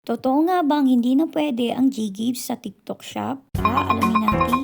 Totoo nga bang hindi na pwede ang Ggives sa TikTok Shop? Tara, alamin natin.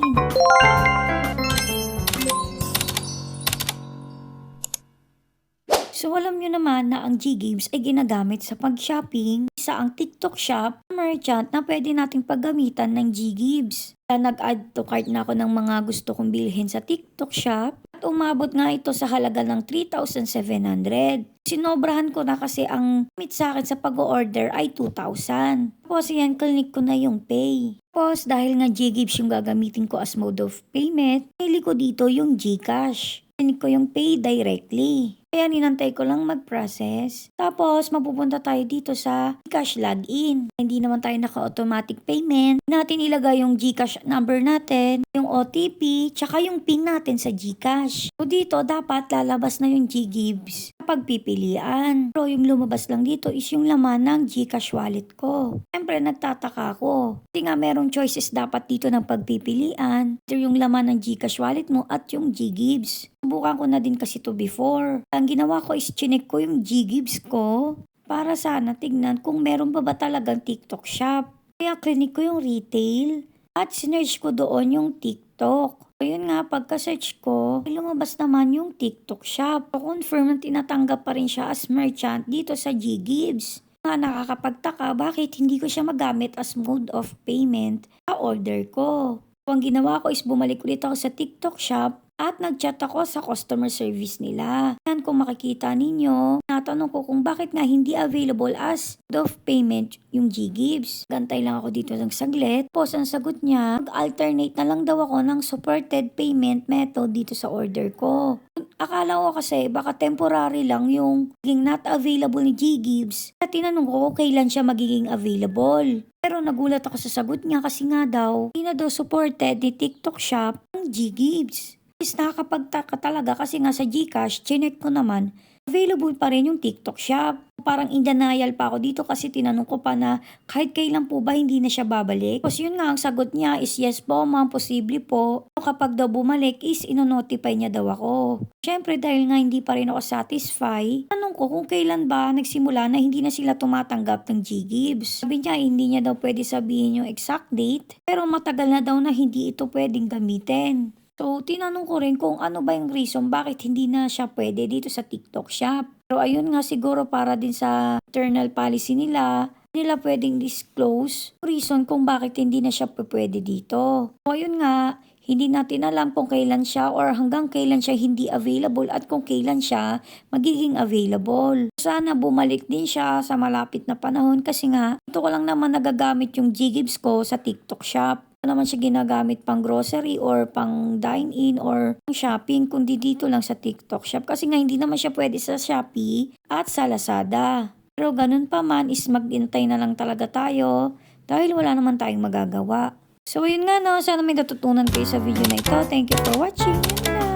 So alam nyo naman na ang Ggives ay ginagamit sa pag-shopping. Isa ang TikTok Shop merchant na pwede nating paggamitan ng Ggives. Kaya nag-add to cart na ako ng mga gusto kong bilhin sa TikTok Shop. At umabot nga ito sa halaga ng 3,700. Sinobrahan ko na kasi ang limit sa akin sa pag-order ay 2,000. Tapos yan, click ko na yung pay. Tapos dahil nga Ggives yung gagamitin ko as mode of payment, pili ko dito yung Gcash. Click ko yung pay directly. Kaya ninantay ko lang mag-process. Tapos mapupunta tayo dito sa Gcash login. Hindi naman tayo naka-automatic payment. Natin ilagay yung Gcash number natin, yung OTP, tsaka yung PIN natin sa Gcash. So dito dapat lalabas na yung Ggives pagpipilian. Pero yung lumabas lang dito is yung laman ng Gcash wallet ko. Siyempre nagtataka ako. Kasi nga merong choices dapat dito ng pagpipilian. Ito yung laman ng Gcash wallet mo at yung Ggives. Subukan ko na din kasi to before. Ang ginawa ko is chinek ko yung Ggives ko para sana tignan kung meron pa ba talagang TikTok Shop. Kaya clinic ko yung retail at sinerge ko doon yung TikTok. Ayun nga, pagka-search ko, lumabas naman yung TikTok Shop. So, confirm na tinatanggap pa rin siya as merchant dito sa Ggives. Nga nakakapagtaka bakit hindi ko siya magamit as mode of payment sa order ko. So, ang ginawa ko is bumalik ulit ako sa TikTok Shop at nag-chat ako sa customer service nila. Yan, kung makikita ninyo, natanong ko kung bakit nga hindi available as mode of payment yung Ggives. Gantay lang ako dito ng saglit. Tapos ang sagot niya, mag-alternate na lang daw ako ng supported payment method dito sa order ko. Akala ko kasi baka temporary lang yung magiging not available ni Ggives. At tinanong ko kung kailan siya magiging available. Pero nagulat ako sa sagot niya kasi nga daw, hindi na daw supported ni TikTok Shop ang Ggives. Is nakakapagtaka talaga kasi nga sa Gcash, chinek ko naman, available pa rin yung TikTok Shop. Parang in denial pa ako dito kasi tinanong ko pa na kahit kailan po ba hindi na siya babalik. Tapos yun nga, ang sagot niya is yes po ma'am, posible po. So, kapag daw bumalik is inonotify niya daw ako. Siyempre dahil nga hindi pa rin ako satisfy, tanong ko kung kailan ba nagsimula na hindi na sila tumatanggap ng Ggives. Sabi niya hindi niya daw pwede sabihin yung exact date, pero matagal na daw na hindi ito pwedeng gamitin. So, tinanong ko rin kung ano ba yung reason bakit hindi na siya pwede dito sa TikTok Shop. Pero ayun nga siguro para din sa internal policy nila pwedeng disclose reason kung bakit hindi na siya pwede dito. So, ayun nga, hindi natin alam kung kailan siya or hanggang kailan siya hindi available at kung kailan siya magiging available. Sana bumalik din siya sa malapit na panahon kasi nga ito ko lang naman nagagamit yung Ggives ko sa TikTok Shop. Naman siya ginagamit pang grocery or pang dine-in or pang shopping kundi dito lang sa TikTok Shop kasi nga hindi naman siya pwede sa Shopee at sa Lazada. Pero ganun pa man is maghintay na lang talaga tayo dahil wala naman tayong magagawa. So yun nga no, sana may natutunan kayo sa video na ito. Thank you for watching. Yun lang.